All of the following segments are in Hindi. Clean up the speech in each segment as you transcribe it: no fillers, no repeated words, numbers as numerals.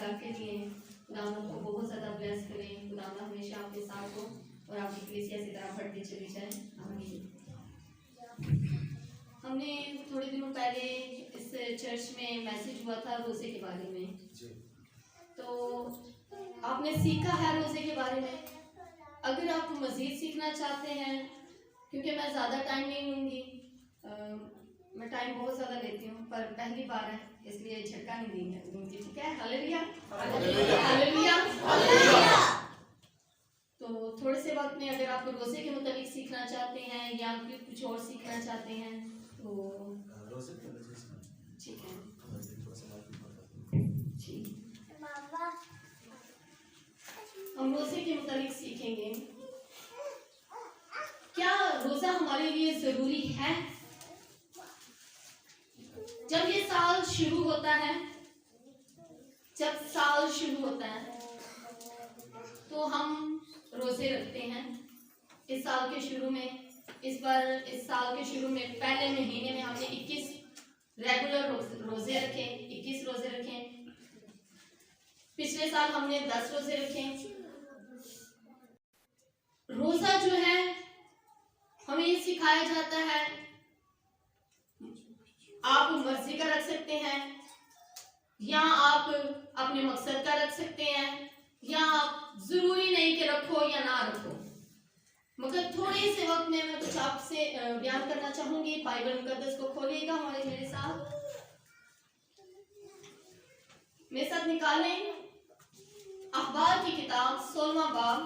इंतजार करिए। खुदावंद आपको बहुत ज़्यादा ब्लेस करें, खुदावंद हमेशा आपके साथ हो और आपकी कलीसिया इसी तरह बढ़ती चली जाए। आमीन। हमने थोड़े दिनों पहले इस चर्च में मैसेज हुआ था रोज़े के बारे में, तो आपने सीखा है रोज़े के बारे में। अगर आप मज़ीद सीखना चाहते हैं, क्योंकि मैं ज़्यादा टाइम नहीं लूँगी, मैं टाइम बहुत ज़्यादा लेती हूँ, पर पहली बार है इसलिए झटका नहीं दूँगी, ठीक है? Hallelujah hallelujah hallelujah. तो थोड़े से वक्त में अगर आप रोज़े के मुताबिक सीखना चाहते हैं या फिर कुछ और सीखना चाहते हैं तो ठीक है जी, हम रोज़े के मुताबिक सीखेंगे। क्या रोज़ा हमारे लिए ज़रूरी है? जब ये साल शुरू होता है, तो हम रोजे रखते हैं। इस साल के शुरू में, इस साल के शुरू में पहले महीने में हमने 21 रेगुलर रोजे रखे, 21 रोजे रखे। पिछले साल हमने 10 रोजे रखे। रोजा जो है हमें ये सिखाया जाता है, आप मर्जी का रख सकते हैं या आप अपने मकसद का रख सकते हैं, या आप जरूरी नहीं कि रखो या ना रखो। मगर थोड़े से वक्त में मैं कुछ आपसे बयान करना चाहूंगी। बाइबल मुकद्दस को खोलिएगा मेरे साथ निकालें अखबार की किताब 16वां बाब,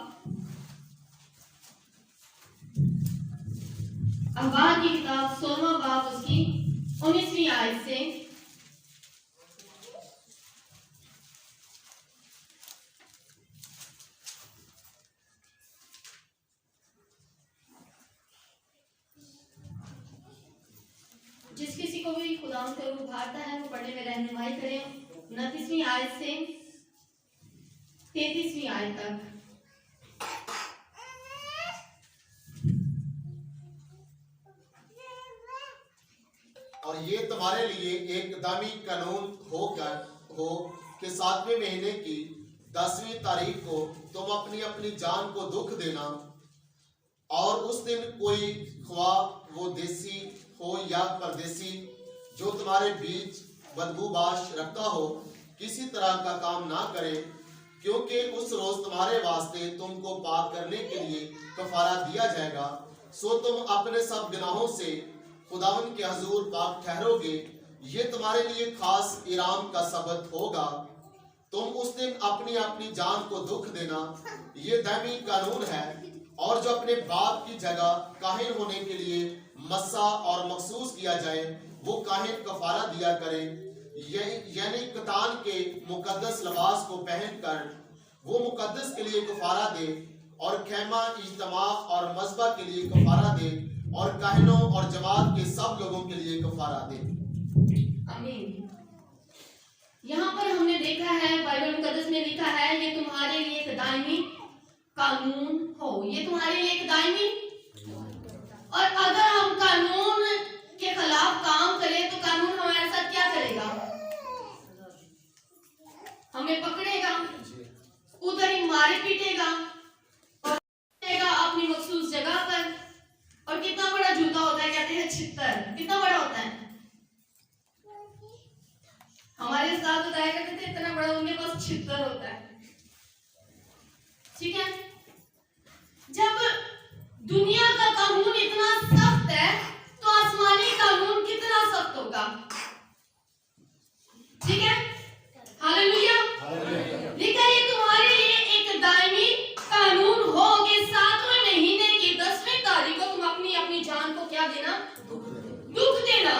अखबार की किताब 16वां बाब उसकी 19वीं आयत से जिस किसी को भी खुदा का रूह भाता है वो पढ़ने में रहनुमाई करें। 29वीं आयत से 33वीं आयत तक। और ये तुम्हारे लिए एक दामी कानून हो कि 7वें महीने की 10वीं तारीख को तुम अपनी अपनी जान को दुख देना, और उस दिन कोई ख्वाह वो देसी हो या परदेसी जो तुम्हारे बीच बदबूबाश रखता हो किसी तरह का काम ना करे, क्योंकि उस रोज तुम्हारे वास्ते तुमको पाक करने के लिए कफारा दिया जाएगा। सो तुम अपने सब गुनाहों से खुदावन के हजूर पाक ठहरोगे। ये तुम्हारे लिए खास इराम का सबत होगा। तुम उस दिन अपनी अपनी जान को दुख देना, ये दामी कानून है। और जो अपने बाप की जगह काहिन होने के लिए मस्सा और मखसूस किया जाए, वो काहिन कफारा दिया करे, यानी कतान के मुकद्दस लिबास को पहनकर वो मुकद्दस के लिए कफारा दे, और खेमा इज्तिमा और मज़बा के लिए कफारा दे, और काहिनों और जमात के सब लोगों के लिए कफारा दे। आमीन। यहाँ पर हमने देखा है, बाइबल मुकद्दस में लिखा है, ये तुम्हारे लिए एक दायमी कानून हो। ये तुम्हारे लिए एक दायमी, और अगर हम कानून के खिलाफ काम करें तो कानून हमारे साथ क्या करेगा? हमें पकड़ेगा, उधर ही मारे पीटेगा और अपनी मखसूस जगह पर। और कितना बड़ा जूता होता है, कहते हैं छितर, कितना बड़ा होता है। हमारे साथ बताया करते थे इतना बड़ा, उनके पास छितर होता है, ठीक है। जब दुनिया का कानून इतना सख्त है तो आसमानी कानून कितना सख्त होगा, ठीक है। हालेलुया। लिखा ये तुम्हारे लिए एक दायमी कानून हो कि 7वें महीने की 10वीं तारीख को तुम अपनी अपनी जान को क्या देना? दुख देना।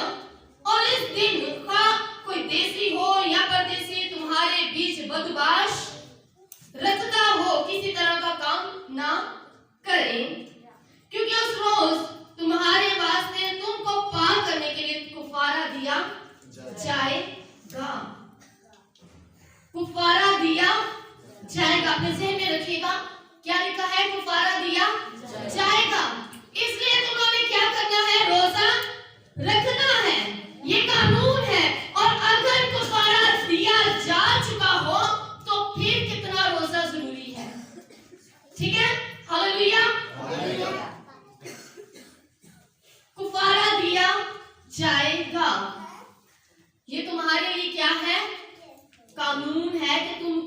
और इस दिन कोई देसी हो या परदेसी तुम्हारे बीच बदमाश रखता हो किसी तरह का काम ना करें, क्योंकि उस रोज तुम्हारे वास्ते तुमको पाक करने के लिए कुफारा दिया जाएगा। कुफारा दिया जाएगा, अपने ज़हन में रखिएगा। क्या लिखा है? कुफारा दिया जाएगा। इसलिए तुमने क्या करना है? रोजा रखना है, ये कानून है। और अगर कुफारा दिया जा चुका हो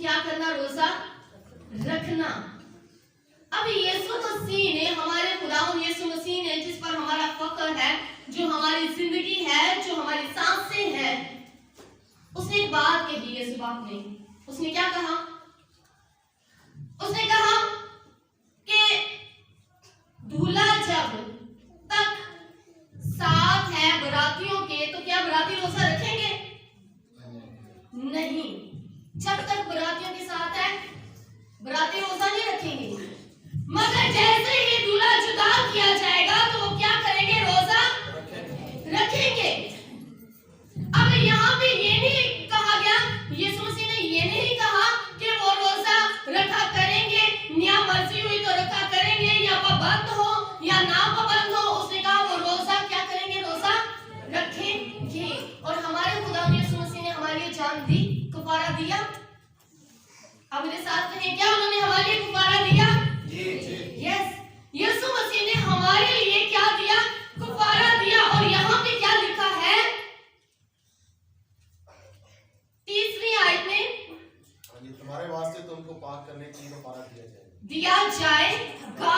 क्या करना? रोजा रखना। अब यीशु मसीह ने, हमारे खुदावंद यीशु मसीह ने, जिस पर हमारा फख्र है, जो हमारी जिंदगी है, जो हमारी सांसें हैं, उसने एक बात कही यीशु बाप ने। उसने क्या कहा? उसने कहा कि दूल्हा जब तक साथ है बरातियों के, तो क्या बराती रोजा रखेंगे? नहीं। जब तक बरातियों के साथ है, बराती रोजा नहीं रखेंगे। मगर जैसे ही दूल्हा जुदा किया जाएगा तो वो क्या करेंगे? रोजा रखेंगे। अब यहाँ पे ये नहीं कहा गया, यीशु मसीह ने ये नहीं कहा कि वो रोजा रखा करेंगे, या मर्जी हुई तो रखा करेंगे, या पाबंद हो या ना पाबंद हो। उसने कहा वो रोजा क्या करेंगे? रोजा रखेंगे। और हमारे खुदा यीशु मसीह ने हमारे लिए जान दी, कफारा दिया। अब मेरे साथ कहें, क्या उन्होंने हमारे लिए कफारा दिया? यस, यीशु मसीह ने हमारे लिए क्या दिया? कफारा दिया। और यहाँ पे क्या लिखा है? 30वीं आयत में, तुम्हारे वास्ते तुमको पाक करने के लिए कफारा दिया जाएगा।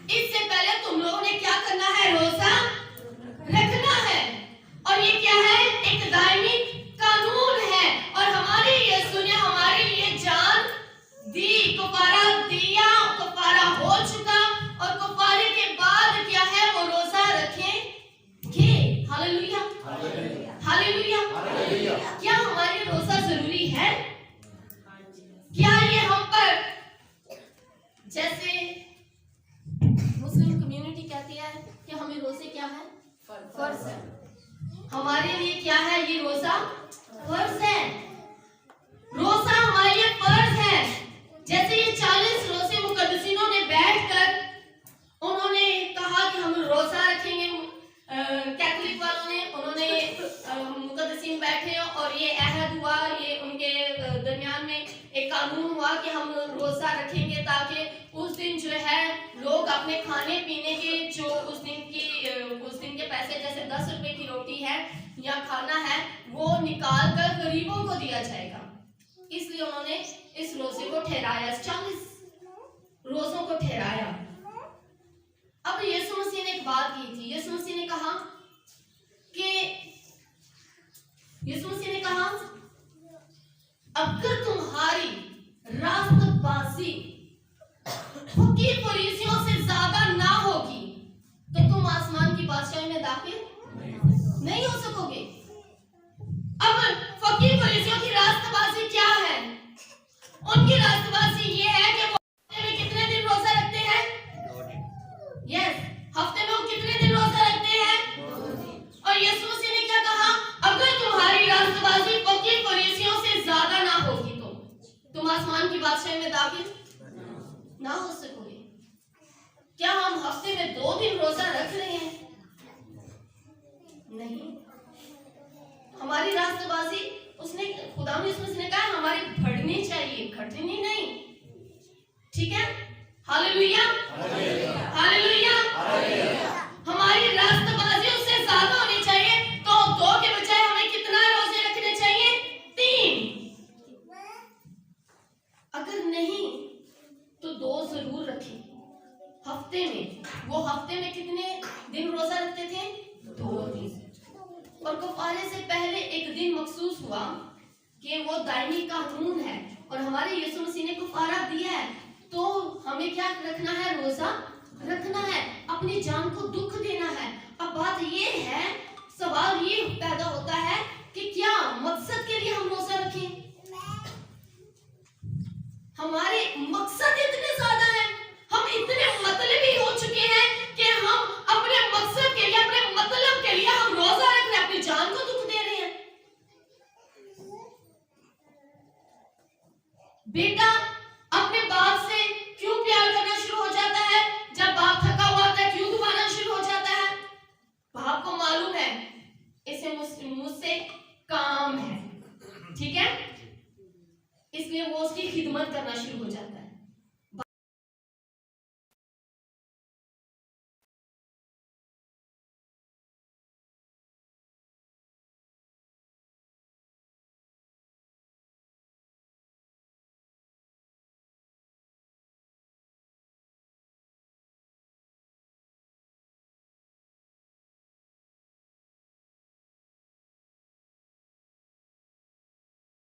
इससे पहले तुम लोगों ने क्या करना है? रोजा रखना है। और ये क्या है? एक दायमी कानून है। और हमारे यीशु ने हमारे लिए जान दी, कफारा दिया, कफारा हो चुका। और कफारे के बाद क्या है? वो रोजा रखेंगे। Hallelujah, hallelujah. क्या हमारे लिए रोजा जरूरी है? क्या ये हम पर, जैसे मुस्लिम कम्युनिटी कहती है कि हमें रोजे क्या है? फर्ज है। हमारे लिए क्या है? ये रोजा फर्ज है। रोजा हमारे लिए फर्ज है। जैसे ये 40 रोजे मुकद्दसीनों ने बैठकर उन्होंने कहा कि हम रोजा रखेंगे। कैथोलिक वालों ने, उन्होंने मुकद्दसीन बैठे और ये अहद हुआ, ये उनके दरमियान में एक कानून हुआ कि हम रोजा रखेंगे, ताकि उस दिन जो है लोग अपने खाने पीने के, जो उस दिन के पैसे, जैसे 10 रुपए की रोटी है या खाना है, वो निकाल कर गरीबों को दिया जाएगा। इसलिए उन्होंने इस रोजे को ठहराया, 40 रोजों को ठहराया। अब यीशु मसीह ने एक बात की थी। यीशु मसीह ने कहा अगर तुम्हारी रास्तबाजी फकीर फरीसियों से ज्यादा ना होगी तो तुम आसमान की बादशाही में दाखिल नहीं हो सकोगे। अब फकीर फरीसियों की रास्तबाजी क्या है? उनकी रास्तबाजी ये है कि वो हफ्ते में कितने दिन रोजा रखते हैं? यस, हफ्ते में वो कितने दिन रोजा रखते हैं? और यीशु मसीह ने क्या कहा? अगर तुम्हारी रास्तबाजी फकीर फरीसियों से ज्यादा ना होगी तो तुम आसमान की बादशाही में दाखिल ना हो सकोगे। क्या हम हफ्ते में 2 दिन रोजा रख रहे हैं? नहीं। हमारी रास्तबाजी, उसने, खुदा ने इसमें कहा हमारी बढ़नी चाहिए, घटनी नहीं। ठीक है? Hallelujah, hallelujah. हमारी रास्तबाजी उससे ज्यादा होनी चाहिए। तो 2 के बजाय हमें कितना रोजे रखने चाहिए? 3। अगर नहीं तो 2 जरूर रखें हफ्ते में। वो हफ्ते में कितने दिन रोजा रखते थे? 2 दिन। और कफारे से पहले एक दिन मखसूस हुआ कि वो दायमी कानून है, और हमारे यीशु मसीह ने कफारा दिया है, तो हमें क्या रखना है? रोजा रखना है, अपनी जान को दुख देना है। अब बात ये है, सवाल ये पैदा होता है कि क्या मकसद के लिए हम रोजा रखें? हमारे मकसद इतने ज्यादा हैं, हम इतने मतलबी हो चुके हैं कि हम अपने मकसद के लिए, अपने मतलब के लिए हम रोजा रख रहे हैं, अपनी जान को दुख दे रहे हैं। बेटा अपने बाप से क्यों प्यार करना शुरू हो जाता है? जब बाप थका हुआ होता है, क्यों दुबाना शुरू हो जाता है? बाप को मालूम है इसे मुझसे काम है, ठीक है, इसलिए वो उसकी खिदमत करना शुरू हो जाता है।